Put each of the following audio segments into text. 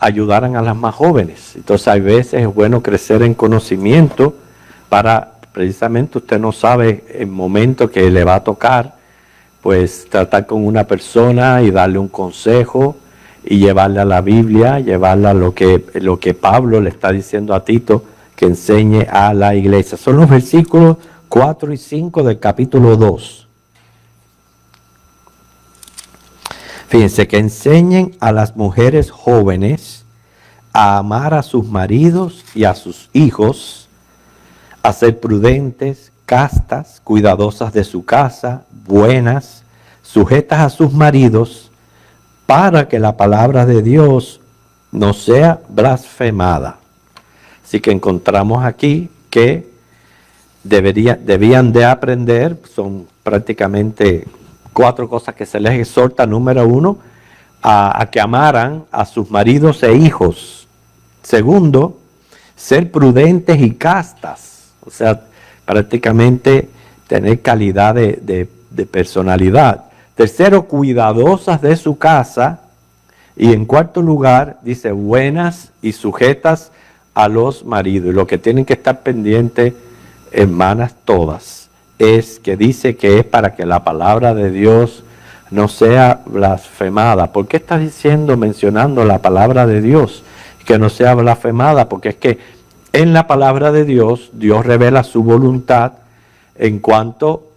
ayudaran a las más jóvenes. Entonces, hay veces es bueno crecer en conocimiento para, precisamente, usted no sabe el momento que le va a tocar, pues tratar con una persona y darle un consejo y llevarle a la Biblia, llevarle a lo que Pablo le está diciendo a Tito que enseñe a la iglesia. Son los versículos 4 y 5 del capítulo 2. Fíjense, que enseñen a las mujeres jóvenes a amar a sus maridos y a sus hijos, a ser prudentes, castas, cuidadosas de su casa, buenas, sujetas a sus maridos, para que la palabra de Dios no sea blasfemada. Así que encontramos aquí que debían de aprender, son prácticamente 4 cosas que se les exhorta. Número 1, a que amaran a sus maridos e hijos. Segundo, ser prudentes y castas, o sea, prácticamente tener calidad de personalidad. Tercero, cuidadosas de su casa. Y en cuarto lugar, dice, buenas y sujetas a los maridos. Y lo que tienen que estar pendientes, hermanas todas, es que dice que es para que la palabra de Dios no sea blasfemada. ¿Por qué está diciendo, mencionando la palabra de Dios, que no sea blasfemada? Porque es que en la palabra de Dios, Dios revela su voluntad en cuanto,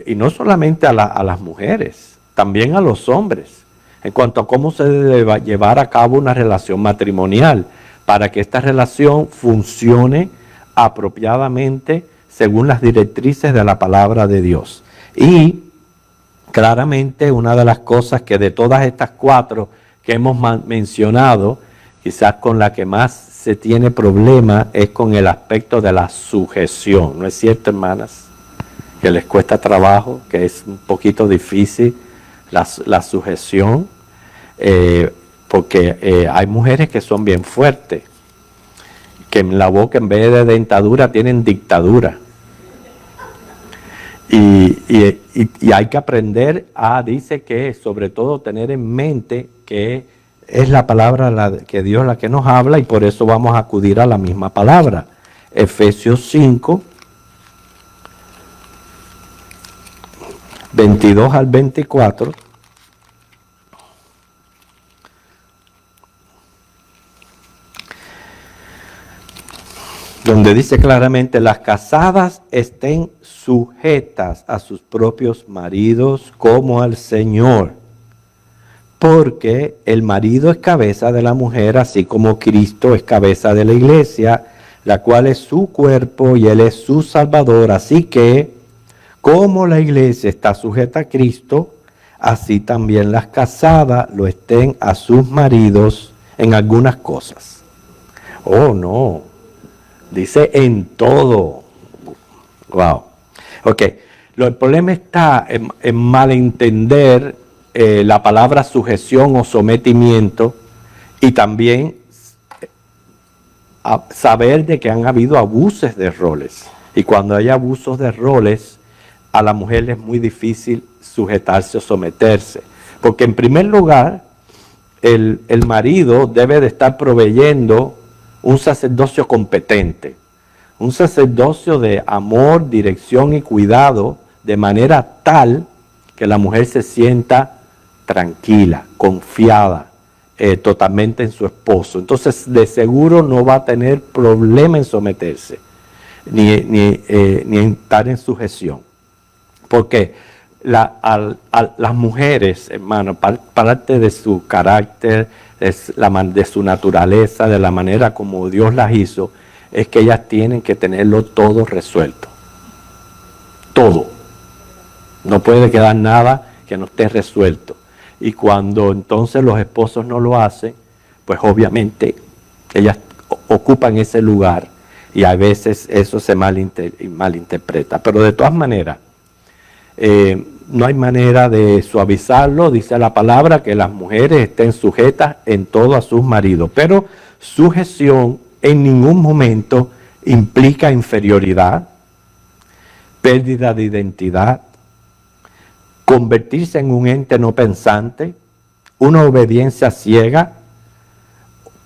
y no solamente a las mujeres, también a los hombres, en cuanto a cómo se debe llevar a cabo una relación matrimonial, para que esta relación funcione apropiadamente según las directrices de la palabra de Dios. Y claramente una de las cosas que de todas estas 4 que hemos mencionado, quizás con la que más se tiene problema es con el aspecto de la sujeción. ¿No es cierto, hermanas? Que les cuesta trabajo, que es un poquito difícil la sujeción, porque hay mujeres que son bien fuertes, que en la boca en vez de dentadura tienen dictadura. Y hay que aprender dice que sobre todo tener en mente que es la palabra que Dios la que nos habla, y por eso vamos a acudir a la misma palabra. Efesios 5, 22 al 24. Donde dice claramente, las casadas estén sujetas a sus propios maridos como al Señor, porque el marido es cabeza de la mujer, así como Cristo es cabeza de la iglesia, la cual es su cuerpo y Él es su Salvador. Así que, como la iglesia está sujeta a Cristo, así también las casadas lo estén a sus maridos en algunas cosas. Oh, no. Dice en todo. Wow. Ok. El problema está en malentender la palabra sujeción o sometimiento, y también saber de que han habido abusos de roles. Y cuando hay abusos de roles, a la mujer le es muy difícil sujetarse o someterse. Porque en primer lugar, el marido debe de estar proveyendo un sacerdocio competente, un sacerdocio de amor, dirección y cuidado, de manera tal que la mujer se sienta tranquila, confiada, totalmente en su esposo. Entonces, de seguro no va a tener problema en someterse, ni en estar en sujeción. Porque las mujeres, hermano, parte de su carácter, de su naturaleza, de la manera como Dios las hizo, es que ellas tienen que tenerlo todo resuelto. Todo. No puede quedar nada que no esté resuelto. Y cuando entonces los esposos no lo hacen, pues obviamente ellas ocupan ese lugar, y a veces eso se malinterpreta. Pero de todas maneras, no hay manera de suavizarlo. Dice la palabra que las mujeres estén sujetas en todo a sus maridos, pero sujeción en ningún momento implica inferioridad, pérdida de identidad, convertirse en un ente no pensante, una obediencia ciega,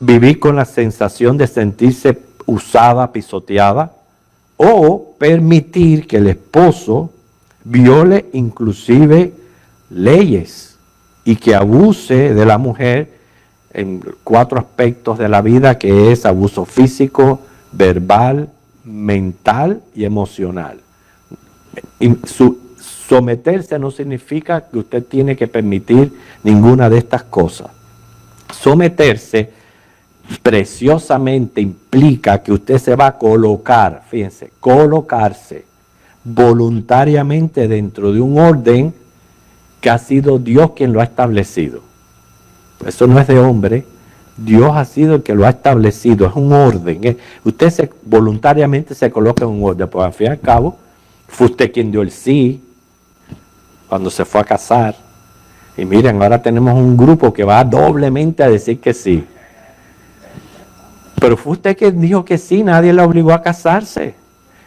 vivir con la sensación de sentirse usada, pisoteada, o permitir que el esposo viole inclusive leyes y que abuse de la mujer en 4 aspectos de la vida, que es abuso físico, verbal, mental y emocional. Y someterse no significa que usted tiene que permitir ninguna de estas cosas. Someterse preciosamente implica que usted se va a colocar, fíjense, colocarse voluntariamente dentro de un orden que ha sido Dios quien lo ha establecido. Eso no es de hombre, Dios ha sido el que lo ha establecido, es un orden. Usted voluntariamente se coloca en un orden, pues al fin y al cabo fue usted quien dio el sí cuando se fue a casar. Y miren, ahora tenemos un grupo que va doblemente a decir que sí. Pero fue usted quien dijo que sí, nadie la obligó a casarse.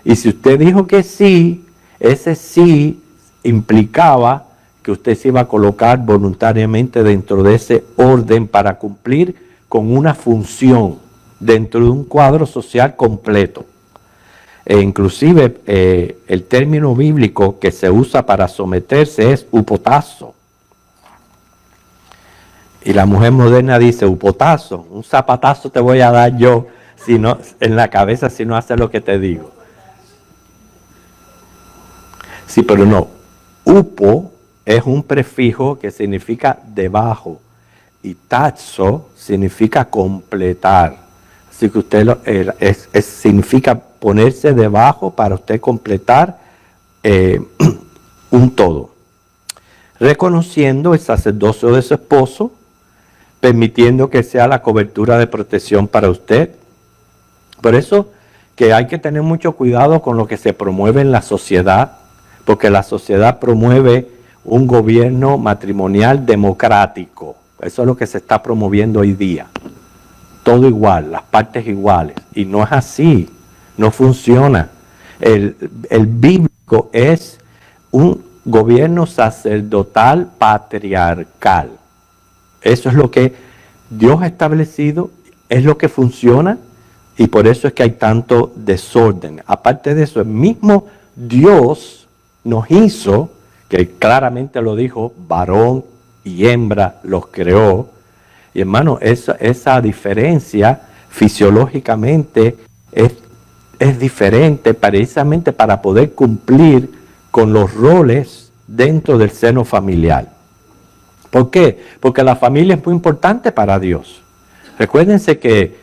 Y si usted dijo que sí, ese sí implicaba que usted se iba a colocar voluntariamente dentro de ese orden para cumplir con una función dentro de un cuadro social completo. Inclusive el término bíblico que se usa para someterse es upotazo. Y la mujer moderna dice, upotazo, un zapatazo te voy a dar yo si no, en la cabeza si no haces lo que te digo. Sí, pero no. Upo es un prefijo que significa debajo y tazo significa completar. Así que usted significa ponerse debajo para usted completar un todo. Reconociendo el sacerdocio de su esposo, permitiendo que sea la cobertura de protección para usted. Por eso que hay que tener mucho cuidado con lo que se promueve en la sociedad, porque la sociedad promueve un gobierno matrimonial democrático. Eso es lo que se está promoviendo hoy día. Todo igual, las partes iguales. Y no es así, no funciona. El bíblico es un gobierno sacerdotal patriarcal. Eso es lo que Dios ha establecido, es lo que funciona y por eso es que hay tanto desorden. Aparte de eso, el mismo Dios nos hizo, que claramente lo dijo, varón y hembra los creó. Y hermano, esa diferencia fisiológicamente es diferente precisamente para poder cumplir con los roles dentro del seno familiar. ¿Por qué? Porque la familia es muy importante para Dios. Recuérdense que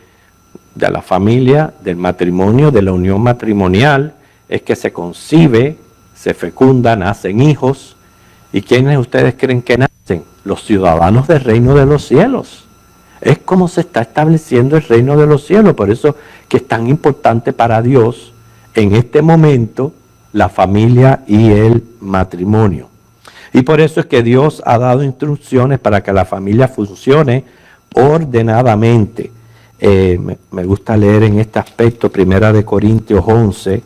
de la familia, del matrimonio, de la unión matrimonial, es que se concibe, se fecunda, nacen hijos. ¿Y quiénes ustedes creen que nacen? Los ciudadanos del reino de los cielos. Es como se está estableciendo el reino de los cielos. Por eso que es tan importante para Dios en este momento la familia y el matrimonio. Y por eso es que Dios ha dado instrucciones para que la familia funcione ordenadamente. Me gusta leer en este aspecto 1 Corintios 11,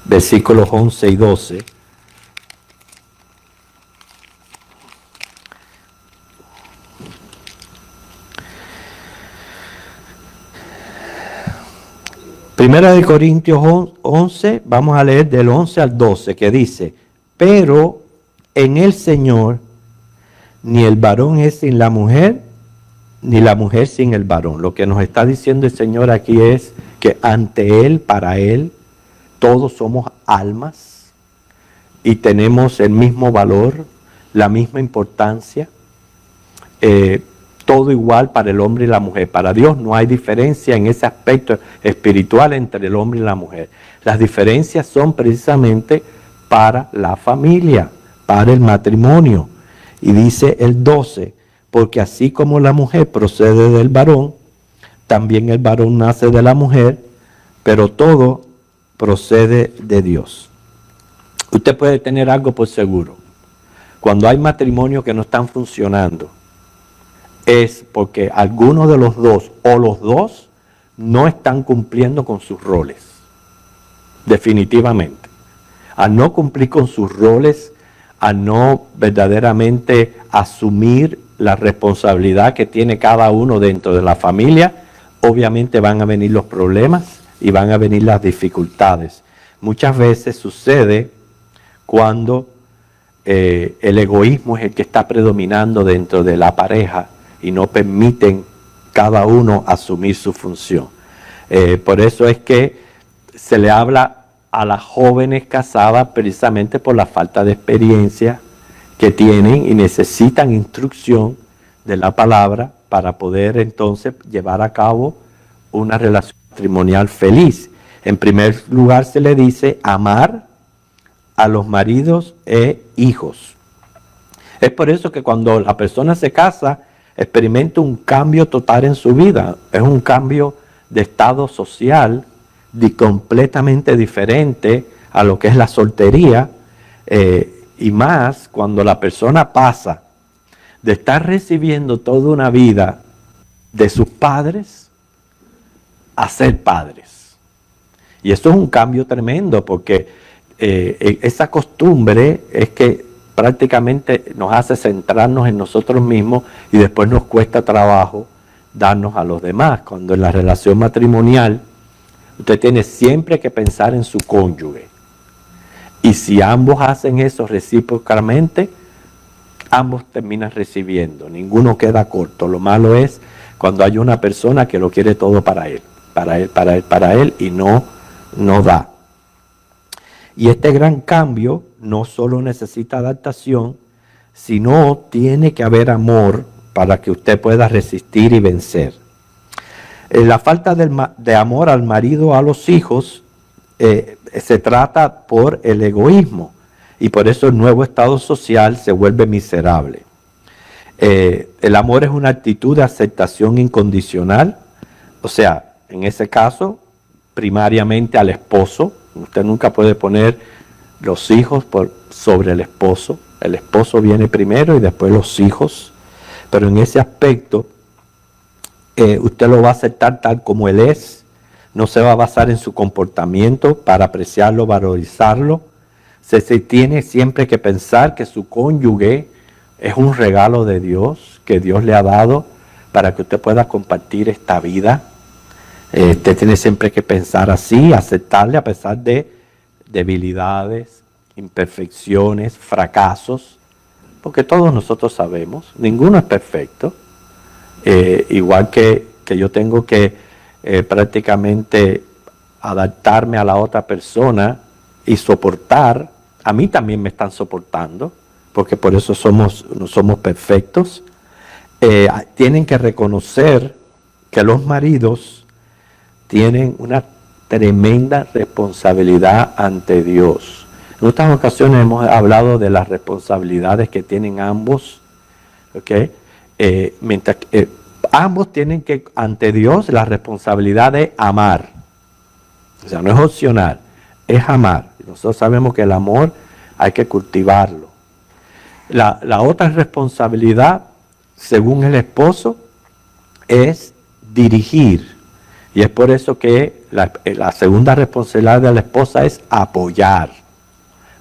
versículos 11 y 12. Primera de Corintios 11, vamos a leer del 11 al 12, que dice: pero en el Señor ni el varón es sin la mujer, ni la mujer sin el varón. Lo que nos está diciendo el Señor aquí es que ante Él, para Él, todos somos almas y tenemos el mismo valor, la misma importancia, todo igual para el hombre y la mujer. Para Dios no hay diferencia en ese aspecto espiritual entre el hombre y la mujer. Las diferencias son precisamente para la familia, para el matrimonio. Y dice el 12, porque así como la mujer procede del varón, también el varón nace de la mujer, pero todo procede de Dios. Usted puede tener algo por seguro. Cuando hay matrimonios que no están funcionando, es porque alguno de los dos o los dos no están cumpliendo con sus roles. Definitivamente. Al no cumplir con sus roles, a no verdaderamente asumir la responsabilidad que tiene cada uno dentro de la familia, obviamente van a venir los problemas y van a venir las dificultades. Muchas veces sucede cuando el egoísmo es el que está predominando dentro de la pareja y no permiten cada uno asumir su función. Por eso es que se le habla a las jóvenes casadas precisamente por la falta de experiencia que tienen y necesitan instrucción de la palabra para poder entonces llevar a cabo una relación matrimonial feliz. En primer lugar se le dice amar a los maridos e hijos. Es por eso que cuando la persona se casa, experimenta un cambio total en su vida. Es un cambio de estado social completamente diferente a lo que es la soltería, y más cuando la persona pasa de estar recibiendo toda una vida de sus padres a ser padres. Y esto es un cambio tremendo porque esa costumbre es que prácticamente nos hace centrarnos en nosotros mismos y después nos cuesta trabajo darnos a los demás. Cuando en la relación matrimonial usted tiene siempre que pensar en su cónyuge. Y si ambos hacen eso recíprocamente, ambos terminan recibiendo. Ninguno queda corto. Lo malo es cuando hay una persona que lo quiere todo para él y no da. Y este gran cambio no solo necesita adaptación, sino tiene que haber amor para que usted pueda resistir y vencer. La falta de amor al marido o a los hijos se trata por el egoísmo y por eso el nuevo estado social se vuelve miserable. El amor es una actitud de aceptación incondicional, o sea, en ese caso, primariamente al esposo. Usted nunca puede poner los hijos sobre el esposo. El esposo viene primero y después los hijos. Pero en ese aspecto, usted lo va a aceptar tal como él es. No se va a basar en su comportamiento para apreciarlo, valorizarlo. Se tiene siempre que pensar que su cónyuge es un regalo de Dios, que Dios le ha dado para que usted pueda compartir esta vida. Usted tiene siempre que pensar así, aceptarle a pesar de debilidades, imperfecciones, fracasos, porque todos nosotros sabemos, ninguno es perfecto. Igual que yo tengo que prácticamente adaptarme a la otra persona y soportar, a mí también me están soportando, porque por eso no somos perfectos. Tienen que reconocer que los maridos tienen una tremenda responsabilidad ante Dios. En otras ocasiones hemos hablado de las responsabilidades que tienen ambos, ¿okay? Mientras que ambos tienen que, ante Dios, la responsabilidad de amar. O sea, no es opcional, es amar. Nosotros sabemos que el amor hay que cultivarlo. La otra responsabilidad, según el esposo, es dirigir. Y es por eso que la segunda responsabilidad de la esposa es apoyar.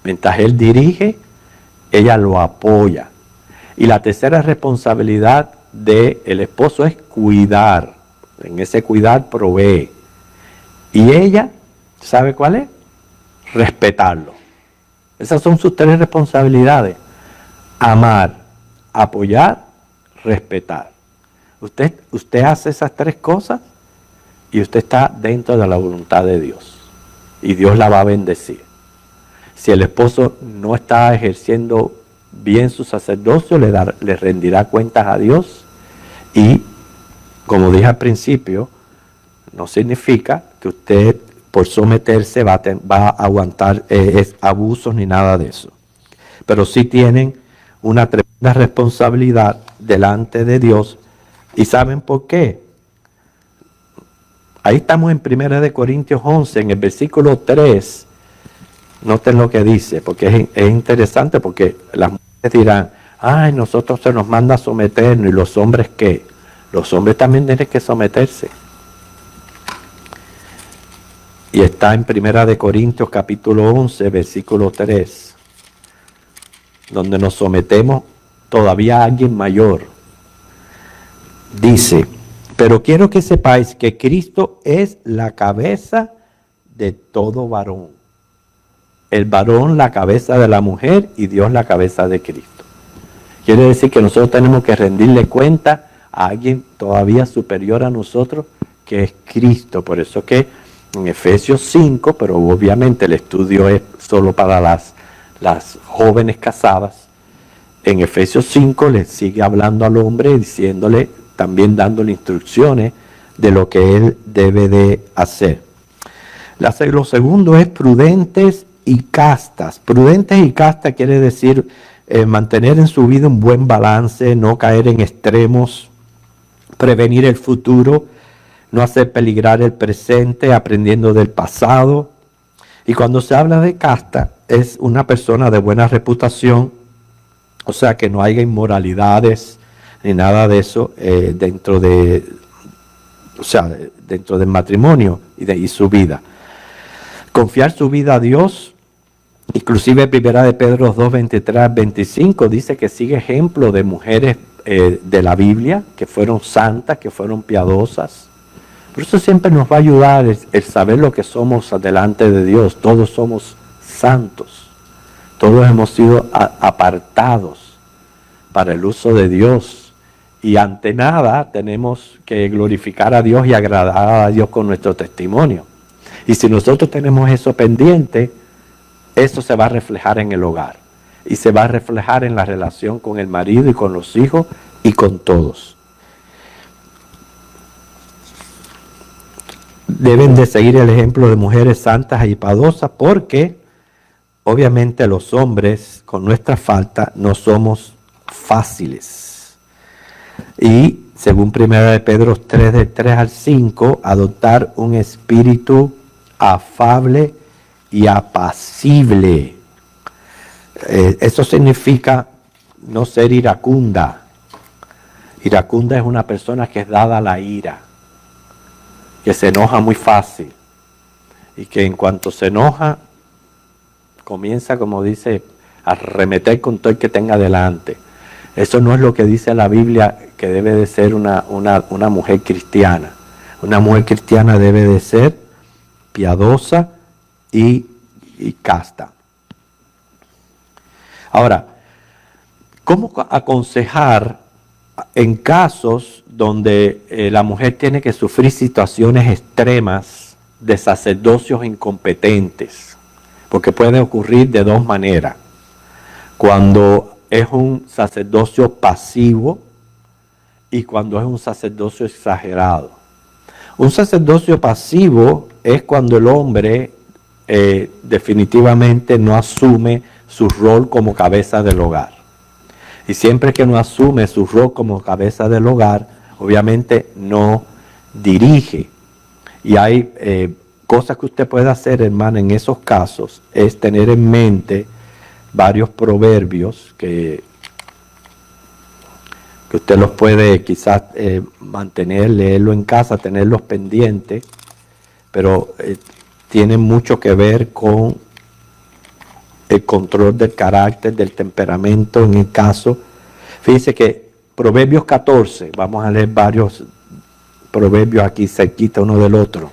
Mientras él dirige, ella lo apoya. Y la tercera responsabilidad del esposo es cuidar. En ese cuidar provee. Y ella, ¿sabe cuál es? Respetarlo. Esas son sus tres responsabilidades. Amar, apoyar, respetar. Usted hace esas tres cosas y usted está dentro de la voluntad de Dios. Y Dios la va a bendecir. Si el esposo no está ejerciendo bien su sacerdocio, le rendirá cuentas a Dios. Y, como dije al principio, no significa que usted por someterse va a aguantar abusos ni nada de eso. Pero sí tienen una tremenda responsabilidad delante de Dios. ¿Y saben por qué? Ahí estamos en 1 Corintios 11, en el versículo 3. Noten lo que dice, porque es interesante, porque las mujeres dirán, ay, nosotros se nos manda a someternos, ¿y los hombres qué? Los hombres también tienen que someterse. Y está en 1 Corintios capítulo 11, versículo 3, donde nos sometemos todavía a alguien mayor. Dice, pero quiero que sepáis que Cristo es la cabeza de todo varón. El varón la cabeza de la mujer y Dios la cabeza de Cristo. Quiere decir que nosotros tenemos que rendirle cuenta a alguien todavía superior a nosotros, que es Cristo. Por eso que en Efesios 5, pero obviamente el estudio es solo para las jóvenes casadas, en Efesios 5 le sigue hablando al hombre, diciéndole, también dándole instrucciones de lo que él debe de hacer. Lo segundo es prudentes y castas. Prudentes y castas quiere decir mantener en su vida un buen balance, no caer en extremos, prevenir el futuro, no hacer peligrar el presente, aprendiendo del pasado. Y cuando se habla de casta, es una persona de buena reputación, o sea que no haya inmoralidades ni nada de eso dentro del matrimonio y su vida. Confiar su vida a Dios, inclusive 1 de Pedro 2, 23, 25 dice que sigue ejemplo de mujeres de la Biblia que fueron santas, que fueron piadosas. Por eso siempre nos va a ayudar el saber lo que somos delante de Dios. Todos somos santos, todos hemos sido apartados para el uso de Dios. Y ante nada tenemos que glorificar a Dios y agradar a Dios con nuestro testimonio. Y si nosotros tenemos eso pendiente, eso se va a reflejar en el hogar. Y se va a reflejar en la relación con el marido y con los hijos y con todos. Deben de seguir el ejemplo de mujeres santas y piadosas porque obviamente los hombres con nuestra falta no somos fáciles. Y según 1 de Pedro 3, del 3 al 5, adoptar un espíritu afable y apacible. Eso significa no ser iracunda. Iracunda es una persona que es dada a la ira, que se enoja muy fácil y que en cuanto se enoja comienza, como dice, a arremeter con todo el que tenga delante. Eso no es lo que dice la Biblia que debe de ser una mujer cristiana. Una mujer cristiana debe de ser piadosa y casta. Ahora, ¿cómo aconsejar en casos donde la mujer tiene que sufrir situaciones extremas de sacerdocios incompetentes? Porque puede ocurrir de dos maneras. Cuando es un sacerdocio pasivo y cuando es un sacerdocio exagerado. Un sacerdocio pasivo es cuando el hombre definitivamente no asume su rol como cabeza del hogar. Y siempre que no asume su rol como cabeza del hogar, obviamente no dirige. Y hay cosas que usted puede hacer, hermano, en esos casos, es tener en mente varios proverbios que usted los puede quizás mantener, leerlo en casa, tenerlos pendientes, pero tienen mucho que ver con el control del carácter, del temperamento en el caso. Fíjese que Proverbios 14, vamos a leer varios proverbios aquí cerquita uno del otro.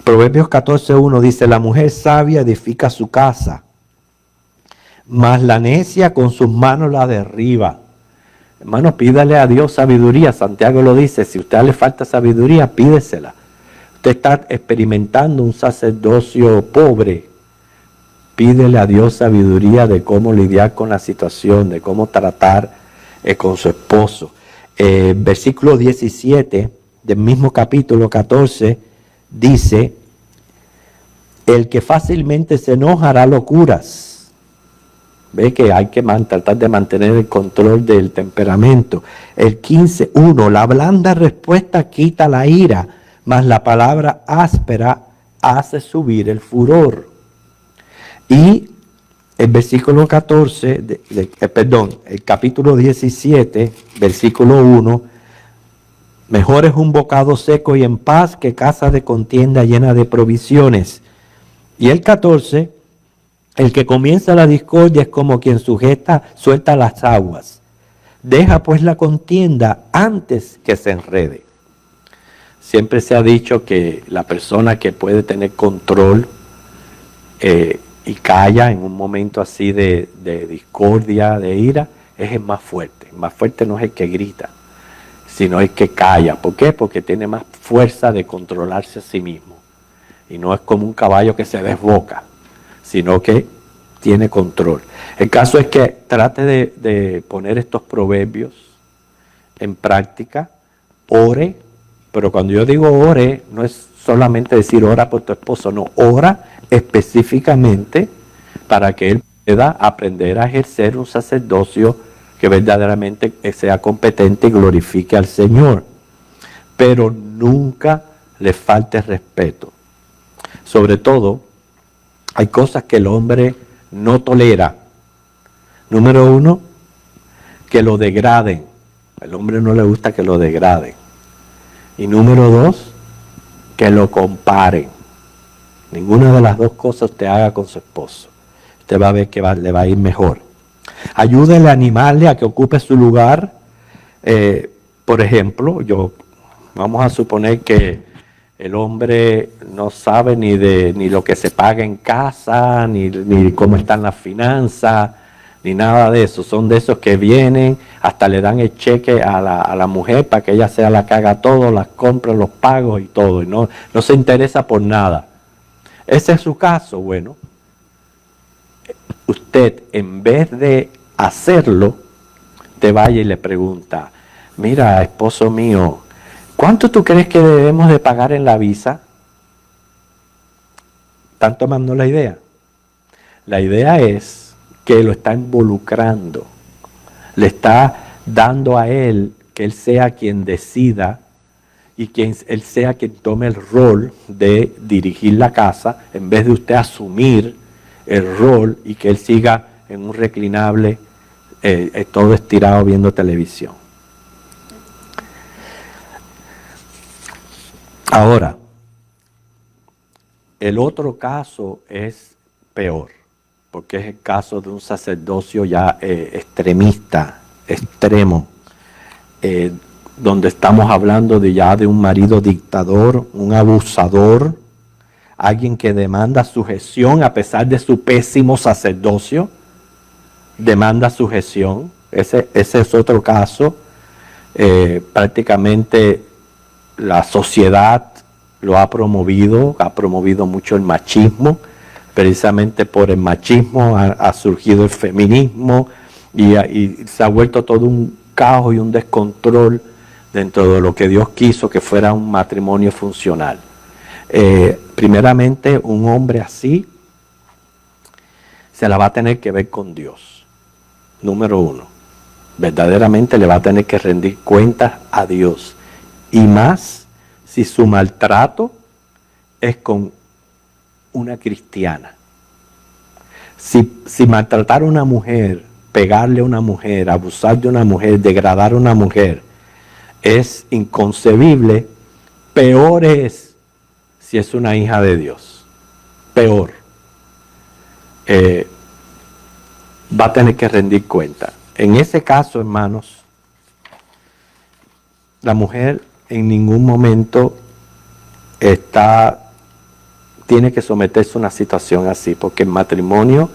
Proverbios 14:1 dice, la mujer sabia edifica su casa, mas la necia con sus manos la derriba. Hermano, pídale a Dios sabiduría. Santiago lo dice, si a usted le falta sabiduría, pídesela. Usted está experimentando un sacerdocio pobre. Pídele a Dios sabiduría de cómo lidiar con la situación, de cómo tratar con su esposo. Versículo 17 del mismo capítulo 14 dice, el que fácilmente se enoja hará locuras. Ve que hay que tratar de mantener el control del temperamento. El 15:1, la blanda respuesta quita la ira, mas la palabra áspera hace subir el furor. Y el versículo 14, el capítulo 17, versículo 1, mejor es un bocado seco y en paz que casa de contienda llena de provisiones. Y el 14, el que comienza la discordia es como quien suelta las aguas. Deja pues la contienda antes que se enrede. Siempre se ha dicho que la persona que puede tener control y calla en un momento así de discordia, de ira, es el más fuerte. El más fuerte no es el que grita, sino el que calla. ¿Por qué? Porque tiene más fuerza de controlarse a sí mismo. Y no es como un caballo que se desboca, sino que tiene control. El caso es que trate de poner estos proverbios en práctica, ore, pero cuando yo digo ore, no es solamente decir ora por tu esposo, no, ora específicamente para que él pueda aprender a ejercer un sacerdocio que verdaderamente sea competente y glorifique al Señor. Pero nunca le falte respeto. Sobre todo, hay cosas que el hombre no tolera. Número uno, que lo degraden. Al hombre no le gusta que lo degraden. Y número dos, que lo comparen. Ninguna de las dos cosas usted haga con su esposo. Usted va a ver que le va a ir mejor. Ayúdele a animarle a que ocupe su lugar. Por ejemplo, vamos a suponer que el hombre no sabe ni lo que se paga en casa, ni cómo están las finanzas, ni nada de eso. Son de esos que vienen, hasta le dan el cheque a la mujer para que ella sea la que haga todo, las compras, los pagos y todo. Y no se interesa por nada. Ese es su caso. Bueno, usted en vez de hacerlo, te vaya y le pregunta, mira, esposo mío, ¿cuánto tú crees que debemos de pagar en la visa? ¿Están tomando la idea? La idea es que lo está involucrando, le está dando a él que él sea quien decida y que él sea quien tome el rol de dirigir la casa en vez de usted asumir el rol y que él siga en un reclinable todo estirado viendo televisión. Ahora, el otro caso es peor, porque es el caso de un sacerdocio ya extremista, extremo, donde estamos hablando de un marido dictador, un abusador, alguien que demanda sujeción a pesar de su pésimo sacerdocio, demanda sujeción. Ese es otro caso. Prácticamente la sociedad lo ha promovido mucho el machismo. Precisamente por el machismo ha surgido el feminismo y se ha vuelto todo un caos y un descontrol dentro de lo que Dios quiso que fuera un matrimonio funcional. Primeramente, un hombre así se la va a tener que ver con Dios. Número uno, verdaderamente le va a tener que rendir cuentas a Dios. Y más si su maltrato es con una cristiana. Si maltratar a una mujer, pegarle a una mujer, abusar de una mujer, degradar a una mujer es inconcebible, peor es si es una hija de Dios. Peor. Va a tener que rendir cuenta. En ese caso, hermanos, la mujer en ningún momento tiene que someterse a una situación así, porque el matrimonio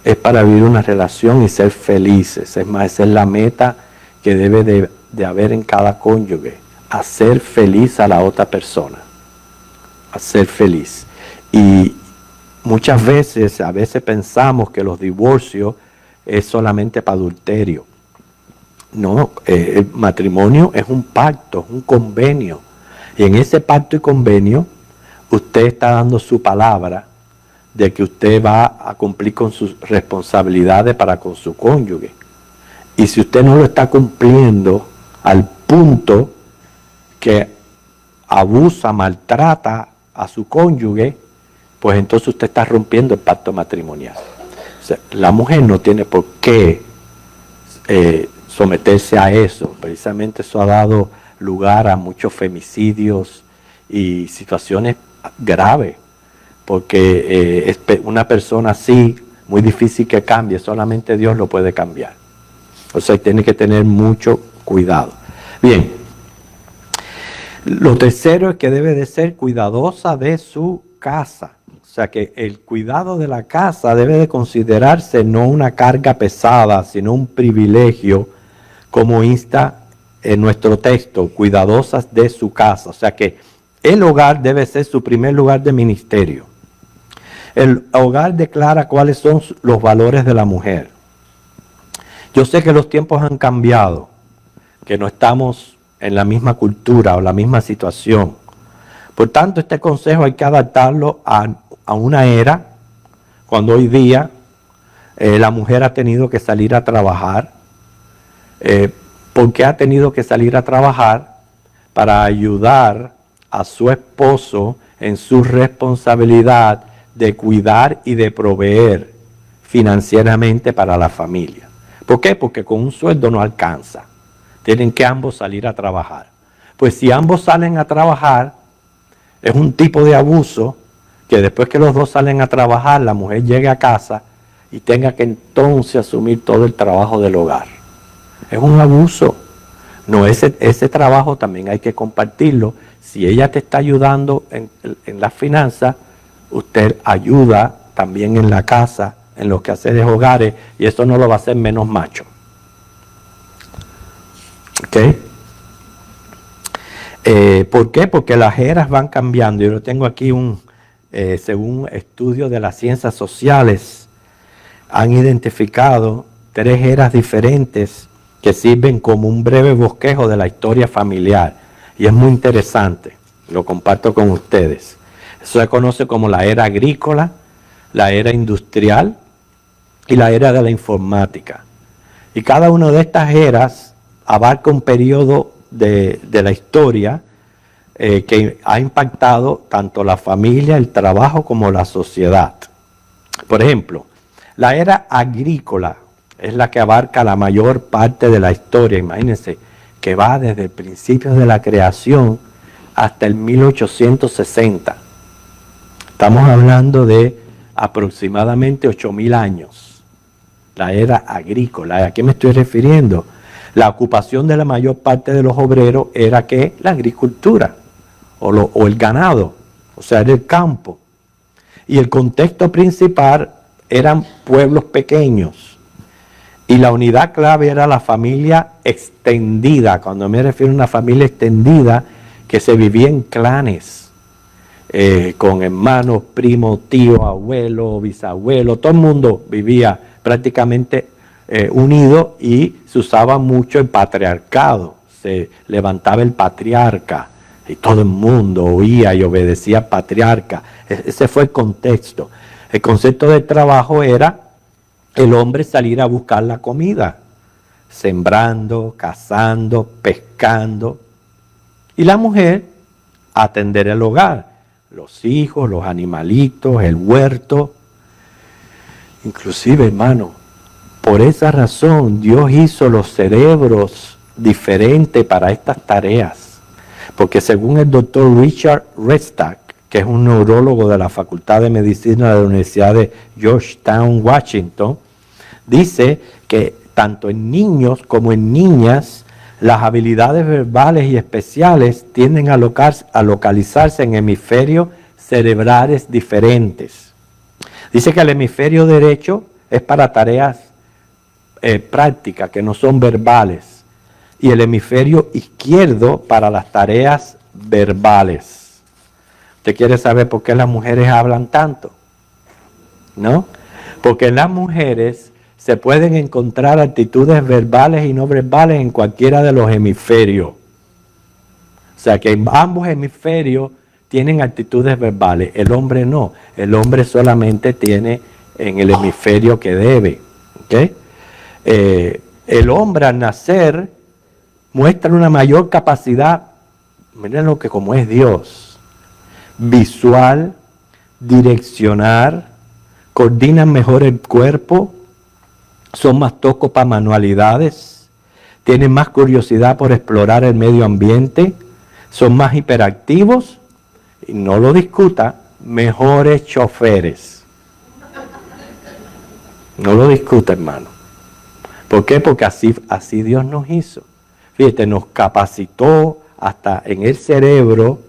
es para vivir una relación y ser felices. Es más, esa es la meta que debe de haber en cada cónyuge, hacer feliz a la otra persona, hacer feliz. Y muchas veces, a veces pensamos que los divorcios es solamente para adulterio. No, el matrimonio es un pacto, es un convenio. Y en ese pacto y convenio, usted está dando su palabra de que usted va a cumplir con sus responsabilidades para con su cónyuge. Y si usted no lo está cumpliendo al punto que abusa, maltrata a su cónyuge, pues entonces usted está rompiendo el pacto matrimonial. O sea, la mujer no tiene por qué someterse a eso. Precisamente eso ha dado lugar a muchos femicidios y situaciones graves, porque es una persona así, muy difícil que cambie, solamente Dios lo puede cambiar. O sea, tiene que tener mucho cuidado. Bien, lo tercero es que debe de ser cuidadosa de su casa. O sea, que el cuidado de la casa debe de considerarse no una carga pesada, sino un privilegio, como insta en nuestro texto, cuidadosas de su casa. O sea que el hogar debe ser su primer lugar de ministerio. El hogar declara cuáles son los valores de la mujer. Yo sé que los tiempos han cambiado, que no estamos en la misma cultura o la misma situación. Por tanto, este consejo hay que adaptarlo a una era cuando hoy día la mujer ha tenido que salir a trabajar. ¿Por qué ha tenido que salir a trabajar? Para ayudar a su esposo en su responsabilidad de cuidar y de proveer financieramente para la familia. ¿Por qué? Porque con un sueldo no alcanza. Tienen que ambos salir a trabajar. Pues si ambos salen a trabajar, es un tipo de abuso que después que los dos salen a trabajar, la mujer llegue a casa y tenga que entonces asumir todo el trabajo del hogar. Es un abuso. No, ese trabajo también hay que compartirlo. Si ella te está ayudando en las finanzas, usted ayuda también en la casa, en los quehaceres hogares, y eso no lo va a hacer menos macho. ¿Ok? ¿Por qué? Porque las eras van cambiando. Yo tengo aquí según estudios de las ciencias sociales, han identificado 3 eras diferentes que sirven como un breve bosquejo de la historia familiar. Y es muy interesante, lo comparto con ustedes. Eso se conoce como la era agrícola, la era industrial y la era de la informática. Y cada una de estas eras abarca un periodo de la historia que ha impactado tanto la familia, el trabajo como la sociedad. Por ejemplo, la era agrícola es la que abarca la mayor parte de la historia. Imagínense que va desde el principio de la creación hasta el 1860. Estamos hablando de aproximadamente 8.000 años. La era agrícola. ¿A qué me estoy refiriendo? La ocupación de la mayor parte de los obreros era ¿qué? La agricultura o el ganado, o sea, era el campo. Y el contexto principal eran pueblos pequeños. Y la unidad clave era la familia extendida. Cuando me refiero a una familia extendida, que se vivía en clanes, con hermanos, primos, tíos, abuelos, bisabuelos, todo el mundo vivía prácticamente unido, y se usaba mucho el patriarcado. Se levantaba el patriarca y todo el mundo oía y obedecía al patriarca. Ese fue el contexto. El concepto de trabajo era el hombre salir a buscar la comida, sembrando, cazando, pescando, y la mujer atender el hogar, los hijos, los animalitos, el huerto. Inclusive, hermano, por esa razón Dios hizo los cerebros diferentes para estas tareas. Porque según el doctor Richard Redstack, que es un neurólogo de la Facultad de Medicina de la Universidad de Georgetown, Washington, dice que tanto en niños como en niñas, las habilidades verbales y especiales tienden a localizarse en hemisferios cerebrales diferentes. Dice que el hemisferio derecho es para tareas prácticas que no son verbales, y el hemisferio izquierdo para las tareas verbales. ¿Usted quiere saber por qué las mujeres hablan tanto? ¿No? Porque en las mujeres se pueden encontrar actitudes verbales y no verbales en cualquiera de los hemisferios. O sea que ambos hemisferios tienen actitudes verbales. El hombre no. El hombre solamente tiene en el hemisferio que debe. ¿Okay? El hombre al nacer muestra una mayor capacidad, miren lo que como es Dios, visual, direccionar, coordinan mejor el cuerpo, son más toscos para manualidades, tienen más curiosidad por explorar el medio ambiente, son más hiperactivos y, no lo discuta, mejores choferes. No lo discuta, hermano. ¿Por qué? Porque así Dios nos hizo. Fíjate, nos capacitó hasta en el cerebro.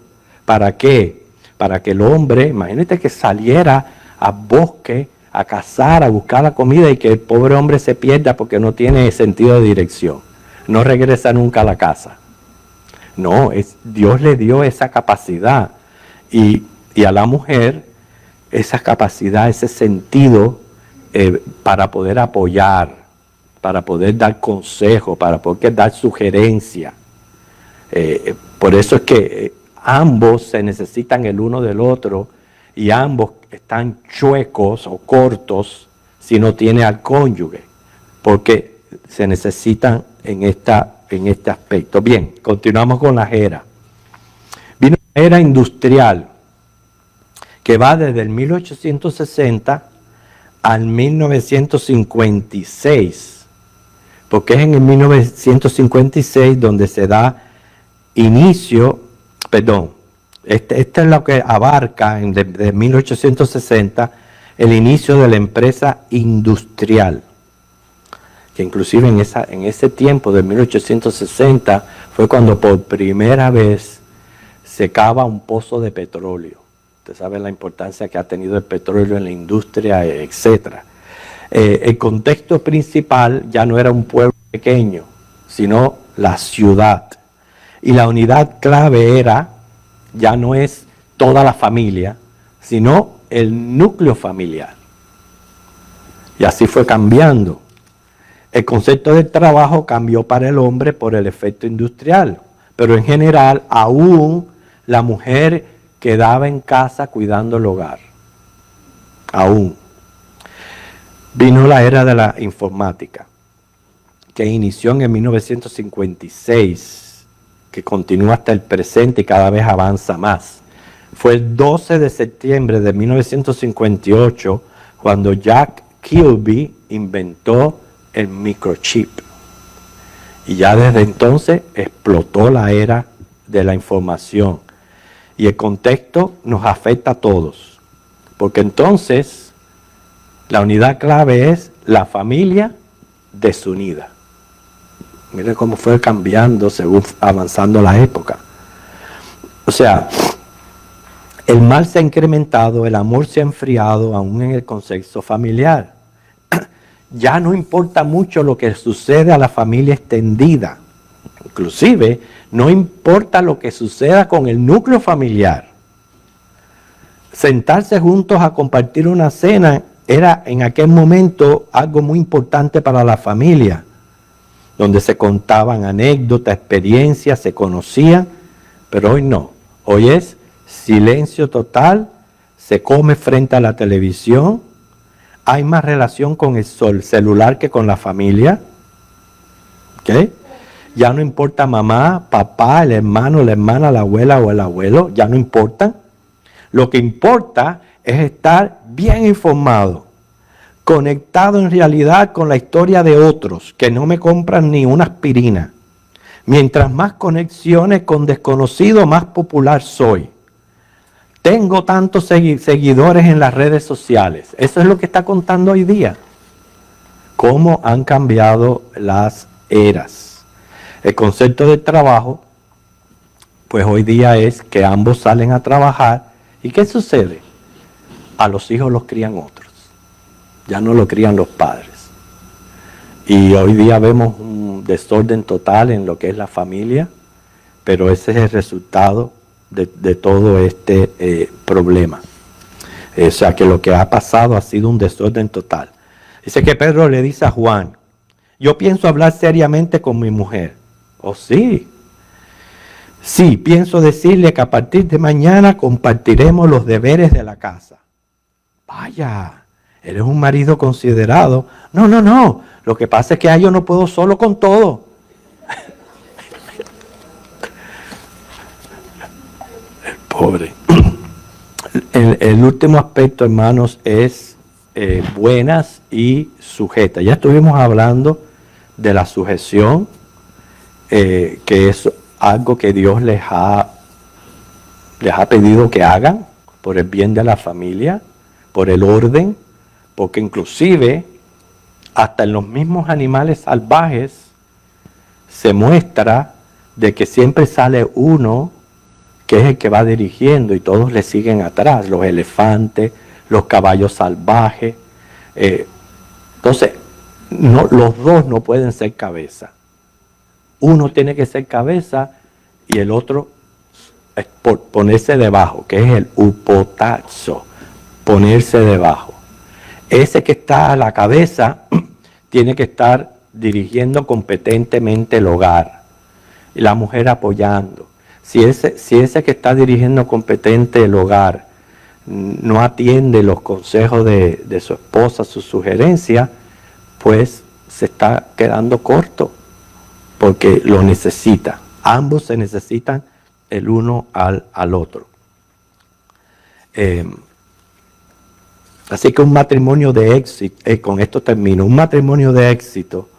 ¿Para qué? Para que el hombre, imagínate que saliera al bosque a cazar, a buscar la comida y que el pobre hombre se pierda porque no tiene sentido de dirección. No regresa nunca a la casa. No, Dios le dio esa capacidad y a la mujer esa capacidad, ese sentido para poder apoyar, para poder dar consejo, para poder dar sugerencia. Por eso es que ambos se necesitan el uno del otro y ambos están chuecos o cortos si no tiene al cónyuge, porque se necesitan en este aspecto. Bien, continuamos con la era. Vino la era industrial, que va desde el 1860 al 1956, porque es en el 1956 donde se da inicio, este es lo que abarca desde 1860 el inicio de la empresa industrial, que inclusive en ese tiempo de 1860 fue cuando por primera vez se cava un pozo de petróleo. Usted sabe la importancia que ha tenido el petróleo en la industria, etc. El contexto principal ya no era un pueblo pequeño, sino la ciudad. Y la unidad clave ya no es toda la familia, sino el núcleo familiar. Y así fue cambiando. El concepto del trabajo cambió para el hombre por el efecto industrial, pero en general aún la mujer quedaba en casa cuidando el hogar. Aún. Vino la era de la informática, que inició en el 1956, que continúa hasta el presente y cada vez avanza más. Fue el 12 de septiembre de 1958 cuando Jack Kilby inventó el microchip. Y ya desde entonces explotó la era de la información. Y el contexto nos afecta a todos. Porque entonces la unidad clave es la familia desunida. Miren cómo fue cambiando según avanzando la época. O sea, el mal se ha incrementado, el amor se ha enfriado aún en el contexto familiar. Ya no importa mucho lo que sucede a la familia extendida. Inclusive, no importa lo que suceda con el núcleo familiar. Sentarse juntos a compartir una cena era en aquel momento algo muy importante para la familia, donde se contaban anécdotas, experiencias, se conocían, pero hoy no. Hoy es silencio total, se come frente a la televisión, hay más relación con el celular que con la familia. ¿Okay? Ya no importa mamá, papá, el hermano, la hermana, la abuela o el abuelo, ya no importa. Lo que importa es estar bien informado, conectado en realidad con la historia de otros, que no me compran ni una aspirina. Mientras más conexiones con desconocidos, más popular soy. Tengo tantos seguidores en las redes sociales. Eso es lo que está contando hoy día. Cómo han cambiado las eras. El concepto del trabajo, pues hoy día es que ambos salen a trabajar. ¿Y qué sucede? A los hijos los crían otros. Ya no lo crían los padres. Y hoy día vemos un desorden total en lo que es la familia, pero ese es el resultado de todo este problema. O sea que lo que ha pasado ha sido un desorden total. Dice que Pedro le dice a Juan, yo pienso hablar seriamente con mi mujer. Oh, sí. Sí, pienso decirle que a partir de mañana compartiremos los deberes de la casa. Vaya, eres un marido considerado. No. Lo que pasa es que yo no puedo solo con todo. El pobre. El último aspecto, hermanos, es buenas y sujetas. Ya estuvimos hablando de la sujeción, que es algo que Dios les ha pedido que hagan por el bien de la familia, por el orden, porque inclusive hasta en los mismos animales salvajes se muestra de que siempre sale uno que es el que va dirigiendo y todos le siguen atrás, los elefantes, los caballos salvajes. Entonces, no, los dos no pueden ser cabeza. Uno tiene que ser cabeza y el otro es ponerse debajo, que es el upotazo, ponerse debajo. Ese que está a la cabeza tiene que estar dirigiendo competentemente el hogar y la mujer apoyando. Si ese que está dirigiendo competente el hogar no atiende los consejos de su esposa, sus sugerencias, pues se está quedando corto, porque lo necesita. Ambos se necesitan el uno al otro. Así que un matrimonio de éxito, con esto termino, un matrimonio de éxito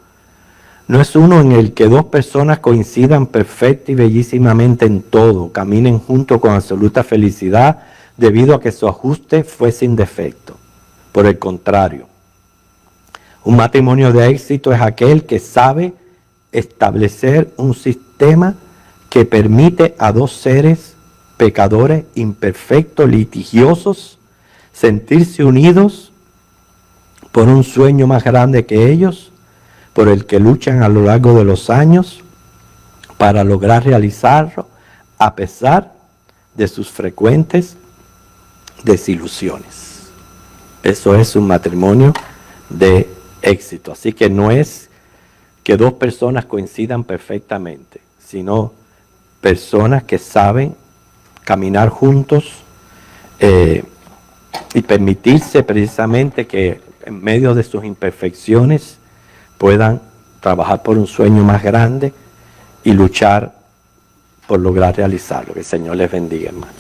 no es uno en el que dos personas coincidan perfecta y bellísimamente en todo, caminen juntos con absoluta felicidad debido a que su ajuste fue sin defecto. Por el contrario, un matrimonio de éxito es aquel que sabe establecer un sistema que permite a dos seres pecadores, imperfectos, litigiosos, sentirse unidos por un sueño más grande que ellos, por el que luchan a lo largo de los años para lograr realizarlo a pesar de sus frecuentes desilusiones. Eso es un matrimonio de éxito. Así que no es que dos personas coincidan perfectamente, sino personas que saben caminar juntos y permitirse precisamente que en medio de sus imperfecciones puedan trabajar por un sueño más grande y luchar por lograr realizarlo. Que el Señor les bendiga, hermano.